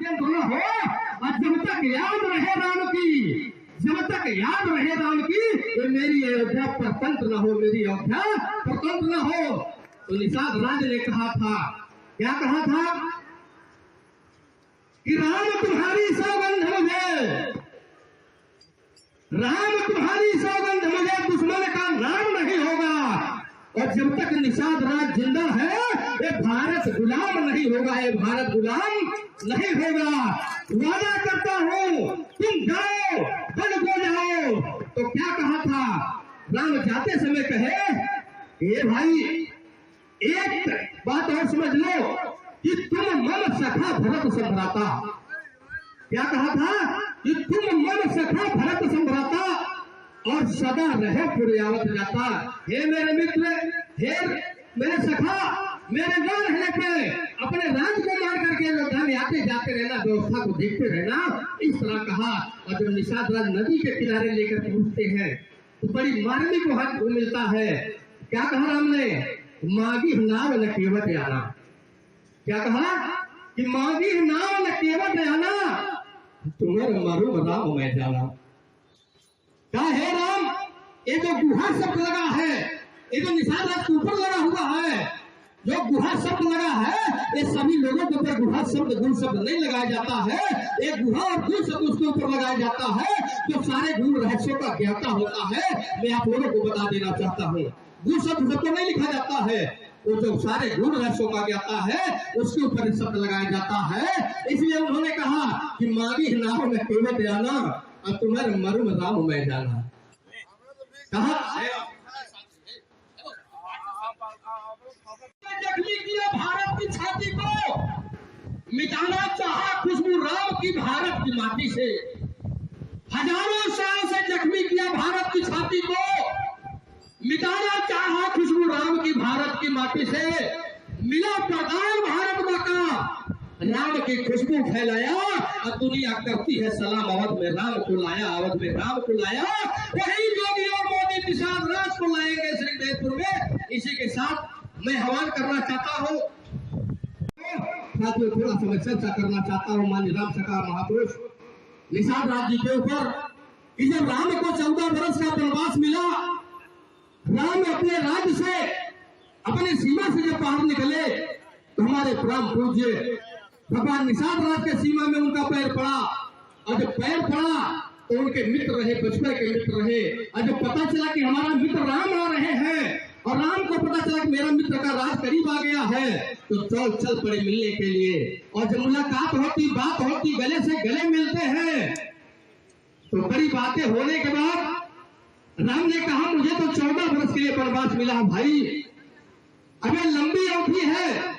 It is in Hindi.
अत्यंत न हो, और जब तक याद रहे राम की, जब तक याद रहे राम की, तो मेरी अयोध्या परतंत्र न हो, मेरी अयोध्या परतंत्र न हो। तो निषाद राज ने कहा था, क्या कहा था कि राम तुम्हारी सौगंध मुझे, राम तुम्हारी सौगंध मुझे दुश्मन का नाम नहीं होगा। और जब तक निषाद राज जिंदा है, ये भारत गुलाम नहीं होगा, ये भारत गुलाम नहीं होगा। वादा करता हूं, तुम जाओ, बन को जाओ। तो क्या कहा था राम जाते समय, कहे ये भाई एक बात और समझ लो कि तुम मन सखा भरत संभ्राता। क्या कहा था कि तुम मन सखा भरत संभ्राता और सदा रहे पुरयावत जाता। हे मेरे मित्र, हे मेरे सखा, मेरे गांव रहने पे अपने राज को मार करके अयोध्या में आते जाते रहना, व्यवस्था को देखते रहना, इस तरह कहा। और जब निषाद राज नदी के किनारे लेकर पहुंचते हैं तो बड़ी मार्मिक हाथ मिलता है। क्या कहा राम ने, मागी नाव न केवट आना। क्या कहा कि मागी नाव न केवट आना, तुम्हें मरू राम मैं जाना। क्या है राम, ये जो गुहा शब्द लगा है, ये जो निषाद राज के ऊपर लगा हुआ है, जो गुहा शब्द लगा है, ये सभी लोगों के ऊपर गुहा शब्द गुण शब्द नहीं लगाया जाता है। एक गुहा और गुण शब्द उसके ऊपर लगाया जाता है, जो सारे गुण रहस्यों का ज्ञाता होता है। मैं आप लोगों को बता देना चाहता हूँ, गुण शब्द तो नहीं लिखा जाता है, वो जो सारे गुण रहस्यों का ज्ञाता है उसके ऊपर शब्द लगाया जाता है। इसलिए उन्होंने कहा कि मागी नाव में केवट आना और तुम्हारे मरुम राम मैं जाना। कहा जख्मी किया भारत की छाती को, मिटाना चाहा खुशबू राम की भारत की माटी से। हजारों साल से जख्मी किया भारत की छाती को, मिटाना चाहा खुशबू राम की भारत की माटी से। मिला प्रदान भारत मां का, राम की खुशबू फैलाया और दुनिया करती है सलाम, अवध में राम को लाया, अवध में राम को लाया। वही योगी और मोदी निषाद राज को लाएंगे श्रीदेवपुर में। इसी के साथ मैं आह्वान करना चाहता हूँ, साथियों थोड़ा सा चर्चा करना चाहता हूँ माननीय राम सखा महापुरुष निषाद राज जी के ऊपर कि जब राम को 14 वर्ष का वनवास मिला, राम अपने राज्य से, अपने सीमा से जब बाहर निकले तो हमारे परम पूज्य भगवान निषाद राज के सीमा में उनका पैर पड़ा। और जब पैर पड़ा तो उनके मित्र रहे, बचपन के मित्र रहे। और जब पता चला कि हमारा मित्र राम आ रहे हैं और राम को पता चला कि मेरा मित्र का राज करीब आ गया है, तो चल पड़े मिलने के लिए। और जब मुलाकात होती, बात होती, गले से गले मिलते हैं, तो बड़ी बातें होने के बाद राम ने कहा मुझे तो 14 वर्ष के लिए वनवास मिला भाई, अगर लंबी अवधि है